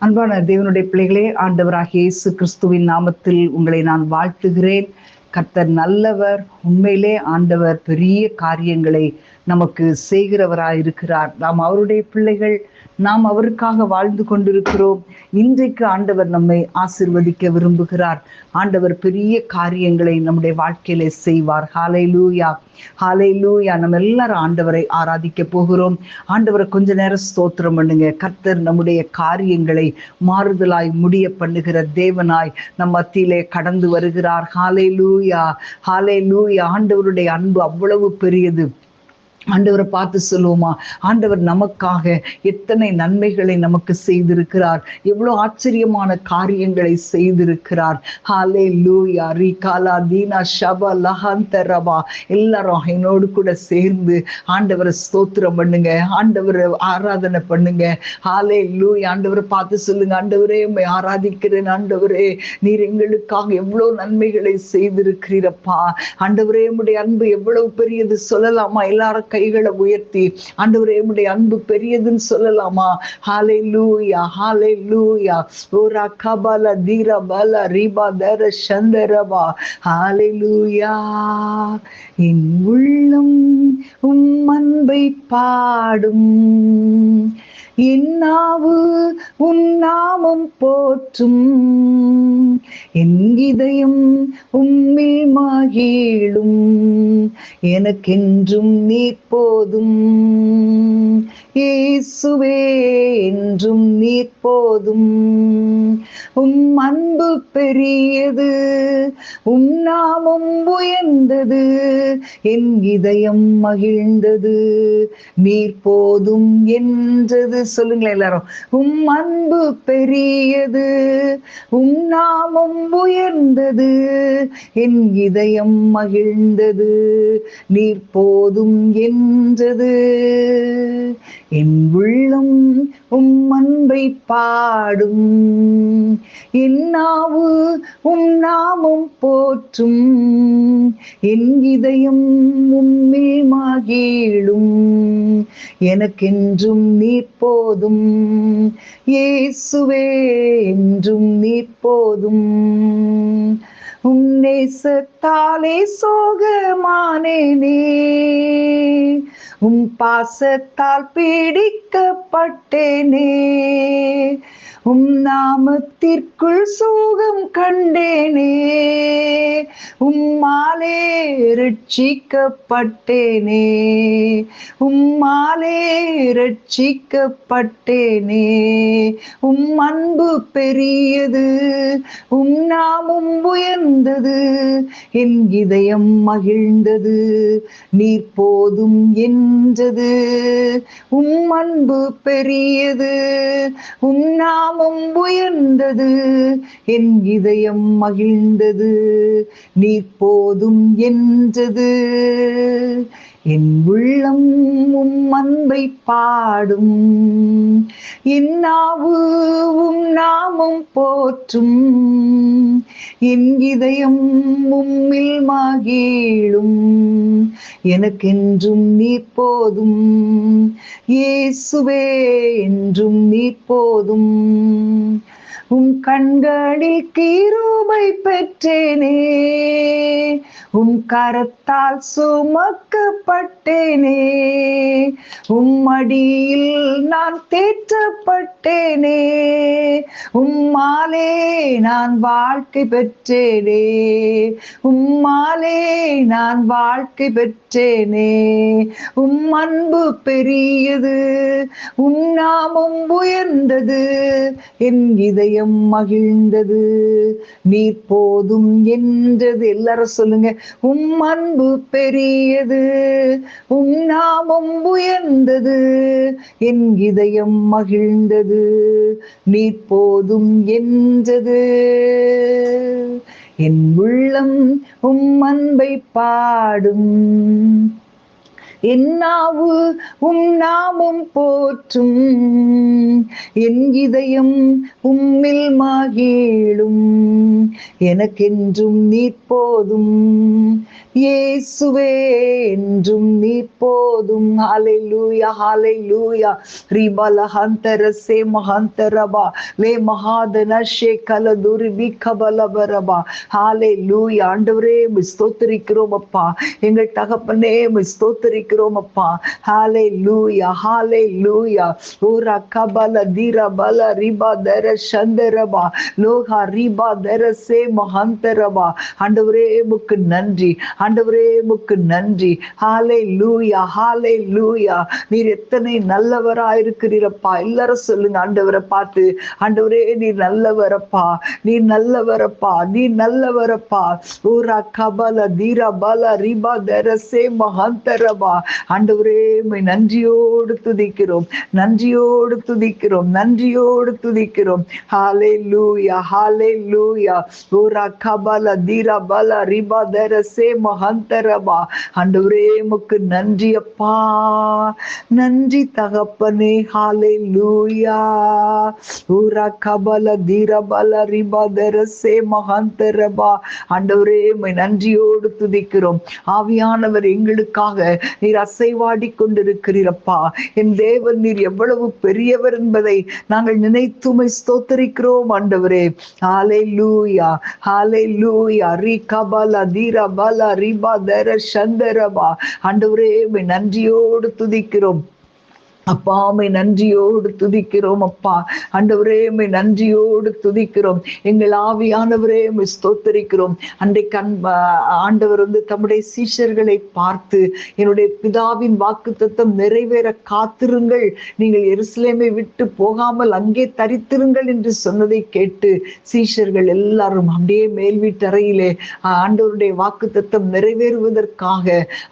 அன்பான தேவனுடைய பிள்ளைகளே, ஆண்டவராகிய இயேசு கிறிஸ்துவின் நாமத்தில் உங்களை நான் வாழ்த்துகிறேன். கர்த்தர் நல்லவர். உண்மையிலே ஆண்டவர் பெரிய காரியங்களை நமக்கு செய்கிறவராயிருக்கிறார். நாம் அவருடைய பிள்ளைகள், நாம் அவருக்காக வாழ்ந்து கொண்டிருக்கிறோம். இன்றைக்கு ஆண்டவர் நம்மை ஆசீர்வதிக்க விரும்புகிறார். ஆண்டவர் பெரிய காரியங்களை நம்முடைய வாழ்க்கையிலே செய்வார். ஹல்லேலூயா, ஹல்லேலூயா. நம்ம எல்லாரும் ஆண்டவரை ஆராதிக்க போகிறோம். ஆண்டவரை கொஞ்ச நேரம் ஸ்தோத்திரம் பண்ணுங்க. கர்த்தர் நம்முடைய காரியங்களை மாறுதலாய் முடிய பண்ணுகிற தேவனாய் நம் மத்தியிலே கடந்து வருகிறார். ஹல்லேலூயா, ஹல்லேலூயா. ஆண்டவருடைய அன்பு அவ்வளவு பெரியது. ஆண்டவரை பார்த்து சொல்லுவோமா, ஆண்டவர் நமக்காக எத்தனை நன்மைகளை நமக்கு செய்திருக்கிறார், எவ்வளவு ஆச்சரியமான காரியங்களை செய்திருக்கிறார். ஹல்லேலூயா. ரிகாலா தீனா ஷபா லஹந்தரபா. எல்லாரும் என்னோடு கூட சேர்ந்து ஆண்டவரை ஸ்தோத்திரம் பண்ணுங்க, ஆண்டவரை ஆராதனை பண்ணுங்க. ஹல்லேலூயா. ஆண்டவரை பார்த்து சொல்லுங்க, ஆண்டவரே உம்மை ஆராதிக்கிறேன். ஆண்டவரே, நீர் எங்களுக்காக எவ்வளவு நன்மைகளை செய்திருக்கிறீரப்பா. ஆண்டவரே, உம்முடைய அன்பு எவ்வளவு பெரியது சொல்லலாமா? எல்லாரும் கைகளை உயர்த்தி ஆண்டவரே உம்முடைய அன்பு பெரியதுன்னு சொல்லலாமா? ஹல்லேலூயா, ஹல்லேலூயா. ஓரா கபல தீரபல ரிபா தர சந்தரபா. ஹல்லேலூயா. என் உள்ளம் உம் அன்பை பாடும், என் நாவு உன் நாமம் போற்றும், என் இதயம் உம்மில் மகிழும், எனக்கென்றும் நீர் போதும். இயேசுவே, என்றும் நீர் போதும். உம் அன்பு பெரியது, உம் நாமம் உயர்ந்தது, என் இதயம் மகிழ்ந்தது, நீர் போதும் என்றது. சொல்லுங்களேன் எல்லாரும். உம் அன்பு பெரியது, உம் நாமம் உயர்ந்தது, என் இதயம் மகிழ்ந்தது, நீர் போதும் என்றது. என் உள்ளம் உம் அன்பை பாடும், என் நாவு உம் நாமம் போற்றும், என் இதயம் உம்மில் மகிழும், எனக்கென்றும் நீர் போதும். இயேசுவே, என்றும் நீர் போதும். உம் நேசத்தாலே சோகமானேனே, உம் பாசத்தால் பீடிக்கப்பட்டேனே, உம் நாமத்திற்குள் சுகம் கண்டேனே, உம்மாலே ரட்சிக்கப்பட்டேனே, உம்மாலே ரட்சிக்கப்பட்டேனே. உம் அன்பு பெரியது, உம் நாமம் உயர்ந்தது, என் இதயம் மகிழ்ந்தது, நீர் போதும் என்றது. உம் அன்பு பெரியது, உம் நாமம் உயர்ந்தது, என் இதயம் மகிழ்ந்தது, நீர் போதும் என்றது. என் உள்ளம் உம் அன்பை பாடும், என் நாவு உம் நாமம் போற்றும், என் இதயம் உம்மில் மகிழும், எனக்கென்றும் நீர் போதும். இயேசுவே, என்றும் நீர் போதும். உம் கண்களில் கிருபை பெற்றேனே, உம் கரத்தால் சுமக்கப்பட்டேனே, உம் மடியில் நான் தேற்றப்பட்டேனே, உம்மாலே நான் வாழ்க்கை பெற்றேனே, உம்மாலே நான் வாழ்க்கை பெற்றேனே. உம் அன்பு பெரியது, உம் நாமம் உயர்ந்தது, என் இதயம் மகிழ்ந்தது, நீர் போதும் என்றது. எல்லாரும் சொல்லுங்க. உம் அன்பு பெரியது, உம் நாமம் உயர்ந்தது, என் இதயம் மகிழ்ந்தது, நீர் போதும் என்றது. என் உள்ளம் உம் அன்பை பாடும், என் நாவு உம் நாமம் போற்றும், என் இதயம் உம்மில் மகிழும், எனக்கென்றும் நீர் போதும். இயேசுவே என்றும் நீ போதும். ஹalleluya ஹalleluya. ரிபல ஹந்தரசே மஹந்தரபா லே மகாதன ஷேகல துர்பி கபலபரபா. ஹalleluya. ஆண்டவரே ஸ்தோத்திரிக்கிறோம் அப்பா, எங்கள் தகப்பனே ஸ்தோத்திரிக்கிறோம் அப்பா. ஹalleluya ஹalleluya. ஓரா கபல திரபல ரிபா தர சந்தரபா லோகா ரிபா தரசே மஹந்தரபா. ஆண்டவரே உமக்கு நன்றி, ஆண்டவரே உமக்கு நன்றி. ஹalleluya ஹalleluya. நீர் எத்தனை நல்லவராயிருக்கிறீரப்பா. எல்லாரும் சொல்லுங்க ஆண்டவரை பார்த்து, ஆண்டவரே நீர் நல்லவரப்பா, நீர் நல்லவரப்பா, நீர் நல்லவரப்பா. ஊரா கபல தீரா பல ரிபா தரசே மஹந்தரபா. ஆண்டவரே உம்மை நன்றியோடு துதிக்கிறோம், நன்றியோடு துதிக்கிறோம், நன்றியோடு துதிக்கிறோம். ஹalleluya ஹalleluya. ஊரா கபல தீரா பல ரிபா தரசே மஹந்தரபா. ஆண்டவரே உமக்கு நன்றி அப்பா, நன்றி தகப்பனே. ஹalleluya. ஊரா கபல தீரா பல ரிபா தரசே மஹந்தரபா. ஆண்டவரே உம்மை நன்றியோடு துதிக்கிறோம். ஆவியானவர் எங்களுக்காக நீர் அசைவாடி கொண்டிருக்கிறீரப்பா. என் தேவன் நீர் எவ்வளவு பெரியவர் என்பதை நாங்கள் நினைத்துமை ஸ்தோத்தரிக்கிறோம் ஆண்டவரே. ஹalleluya ஹalleluya. ரிகபல தீரபல ரிபா தர சந்தரபா. ஆண்டவரே உம்மை நன்றியோடு துதிக்கிறோம் அப்பா, உம்மை நன்றியோடு துதிக்கிறோம் அப்பா. ஆண்டவரே உம்மை நன்றியோடு துதிக்கிறோம். எங்கள் ஆவியானவரே உம்மை ஸ்தோத்தரிக்கிறோம். அன்றைக்கு ஆண்டவர் தம்முடைய சீஷர்களை பார்த்து, என்னுடைய பிதாவின் வாக்குத்தத்தம் நிறைவேற காத்திருங்கள், நீங்கள் எருசலேமை விட்டு போகாமல் அங்கே தரித்திருங்கள் என்று சொன்னதை கேட்டு சீஷர்கள் எல்லாரும் அப்படியே மேல் வீட்டறையிலே ஆண்டவருடைய வாக்குத்தத்தம் நிறைவேறுவதற்காக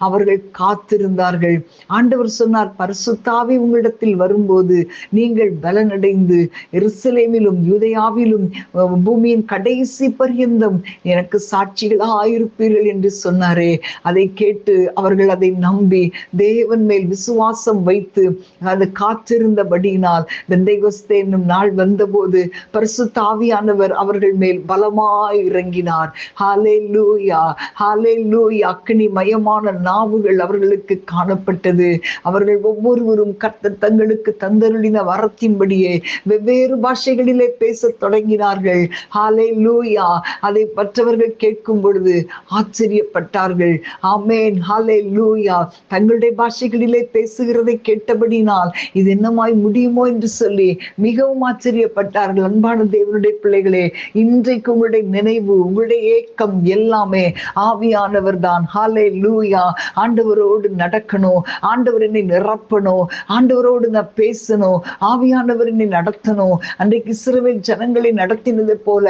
அவர்கள் காத்திருந்தார்கள். ஆண்டவர் சொன்னார், பரிசுத்தாவி உங்களிடத்தில் வரும்போது நீங்கள் பலனடைந்து எருசலேமிலும் யூதேயாவிலும் பூமியின் கடைசி பர்யந்தம் எனக்கு சாட்சிகளாயிருப்பீர்கள் என்று சொன்னாரே. அதை கேட்டு அவர்கள் அதை நம்பி தேவன் மேல் விசுவாசம் வைத்து அது காத்திருந்தபடியினால் பெந்தேகொஸ்தே என்னும் நாள் வந்தபோது பரிசுத்த ஆவியானவர் அவர்கள் மேல் பலமாய் இறங்கினார். ஹalleluya ஹalleluya. அக்கினி மயமான நாவுகள் அவர்களுக்கு காணப்பட்டது. அவர்கள் ஒவ்வொருவரும் கர்த்தர் தங்களுக்கு தந்தருளின வரத்தின்படியே வெவ்வேறு பாஷைகளிலே பேச தொடங்கினார்கள். ஹalleluya. அதை மற்றவர்கள் கேட்கும் பொழுது ஆச்சரியப்பட்டார்கள். ஆமென். ஹalleluya. தங்களுடைய பாஷைகளிலே பேசுகிறதை கேட்டபடினால் இது என்னமாய் முடியுமோ என்று சொல்லி மிகவும் ஆச்சரியப்பட்டார்கள். அன்பான தேவனுடைய பிள்ளைகளே, இன்றைக்கு உங்களுடைய நினைவு, உங்களுடைய ஏக்கம் எல்லாமே ஆவியானவர் தான். ஹalleluya. ஆண்டவரோடு நடக்கணும், ஆண்டவர் என்னை நிரப்பணும், ஆண்டவரோடு நான் பேசணும், ஆவியானவர் என்னை நடத்தணும். அன்றைக்கு இஸ்ரவேல் ஜனங்களை நடத்தினது போல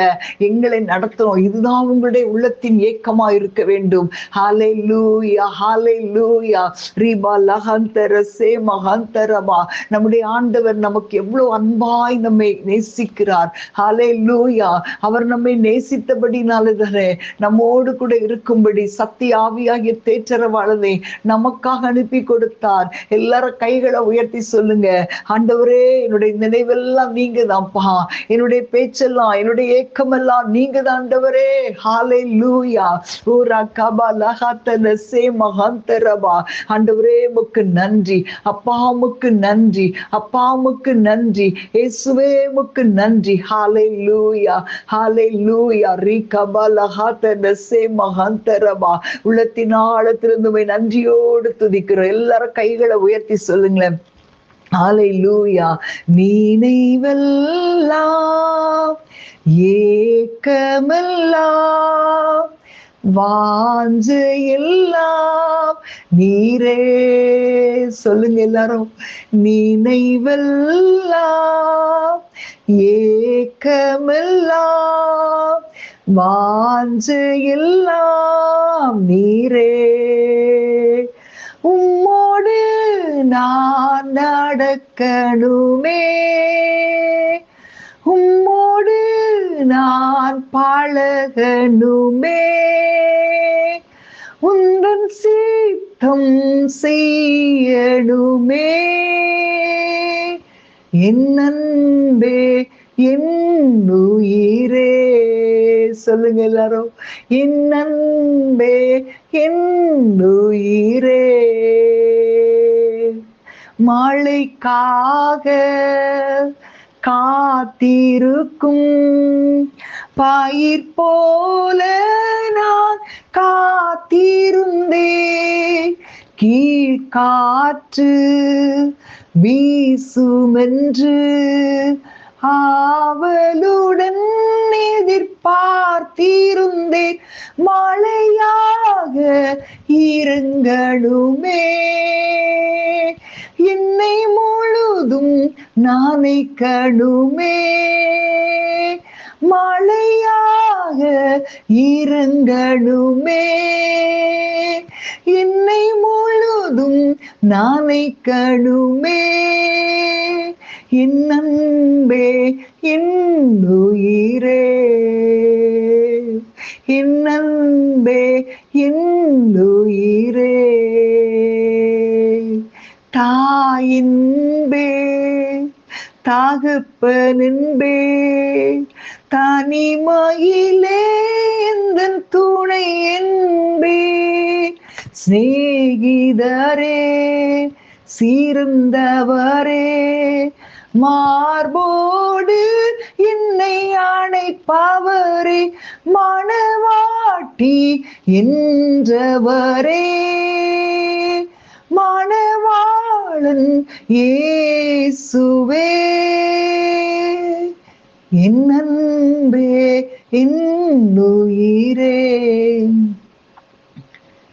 எங்களை நடத்தணும். இதுதான் உங்களுடைய உள்ளத்தின் ஏக்கமா இருக்க வேண்டும். ஹalleluya ஹalleluya. ரிபா லஹந்தரசே மஹந்தரபா. நம்முடைய ஆண்டவர் நமக்கு எவ்வளவு அன்பாய் நம்மை நேசிக்கிறார். ஹalleluya. அவர் நம்மை நேசித்தபடினாலே தானே நம்மோடு கூட இருக்கும்படி சத்திய ஆவியாகிய தேற்றரவாளனை நமக்காக அனுப்பி கொடுத்தார். எல்லாரும் கைகளை உயர்த்தி சொல்லுங்க, ஆண்டவரே என்னுடைய நினைவெல்லாம் நீங்க தான்ப்பா, என்னுடைய பேச்செல்லாம் என்னுடைய ஏக்கமெல்லாம் நீங்க தான் ஆண்டவரே. ஹalleluya. ஊரா கபா லஹாத்தன சே மஹந்தரபா. ஆண்டவரே உமக்கு நன்றி அப்பா, உமக்கு நன்றி அப்பா, உமக்கு நன்றி இயேசுவே, உமக்கு நன்றி. ஹalleluya ஹalleluya. ரிகபா லஹாத்தன சே மஹந்தரபா. உள்ளத்தின் ஆழத்திலிருந்து உம்மை நன்றியோடு துதிக்கிறோம். எல்லாரும் கைகளை உயர்த்தி சொல்லுங்களேன். ஹalleluya. நினைவெல்லாம் ஏக்கமெல்லாம் வாஞ்சையெல்லாம் நீரே. சொல்லுங்க எல்லாரும். நினைவெல்லாம் ஏக்கமெல்லாம் வாஞ்சையெல்லாம் நீரே. உம்மோடு நான் நடக்கணுமே, உம்மோடு நான் பழகணுமே, உந்தன் சித்தம் செய்யணுமே. என் அன்பே என் உயிரே. சொல்லுங்க எல்லாரும். என் அன்பே என் உயிரே. மழைக்காக காத்திருக்கும் பயிர் போல நான் காத்திருந்தேன். கீழ்காற்று வீசுமென்று ஆவலுடன் எதிர்பார்த்திருந்தேன். மழையாக இறங்கணுமே, என்னை முழுதும் நனைக்கணுமே. மழையாக இறங்கணுமே, என்னை முழுதும் நனைக்கணுமே. என் அன்பே என் உயிரே, என் அன்பே என் உயிரே. தாயின்பே தகப்பனின்பே தனிமையிலே எந்தன் துணை என்பே. சிநேகிதரே சிறந்தவரே மார்போடு என்னை அணைப்பவரே. மணவாட்டி என்றவரே மணவாளன் இயேசுவே. என் அன்பே என் உயிரே,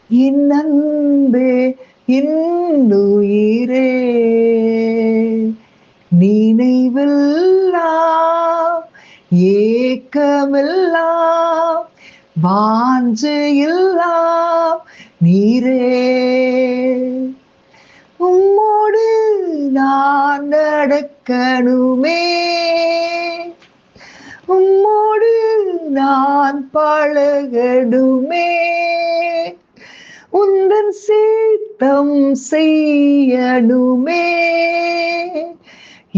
என் அன்பே என் உயிரே. நினைவெல்லாம் ஏக்கமெல்லாம் வாஞ்சையெல்லாம் நீரே. உம்மோடு நான் நடக்கணுமே, உம்மோடு நான் பழகணுமே. உந்தன் சித்தம் செய்யணுமே.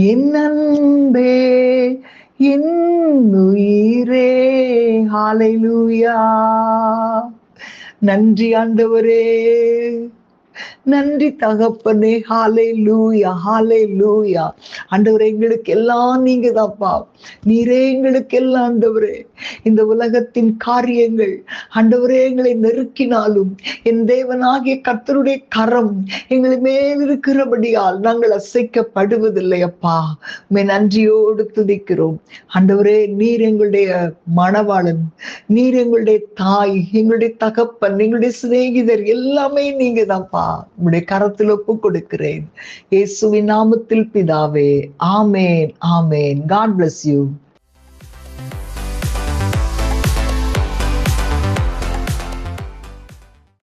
என் அன்பே என் உயிரே. ஹல்லேலூயா. நன்றி ஆண்டவரே, நன்றி தகப்பனே. ஹல்லேலூயா ஹல்லேலூயா. ஆண்டவரே, எங்களுக்கு எல்லாம் நீங்க தான்ப்பா. நீரே எங்களுக்கு எல்லாம் ஆண்டவரே. இந்த உலகத்தின் காரியங்கள் ஆண்டவரே எங்களை நெருக்கினாலும் என் தேவனாகிய கர்த்தருடைய கரம் எங்களை மேல் இருக்கிறபடியால் நாங்கள் அசைக்கப்படுவதில்லை அப்பா. உம்மை நன்றியோடு துதிக்கிறோம் ஆண்டவரே. நீர் எங்களுடைய மணவாளன், நீர் எங்களுடைய தாய், எங்களுடைய தகப்பன், எங்களுடைய சிநேகிதர், எல்லாமே நீங்க தான்ப்பா. உங்களுடைய கரத்தில் ஒப்பு கொடுக்கிறேன் இயேசுவின் நாமத்தில் பிதாவே. ஆமேன் ஆமேன். God bless you.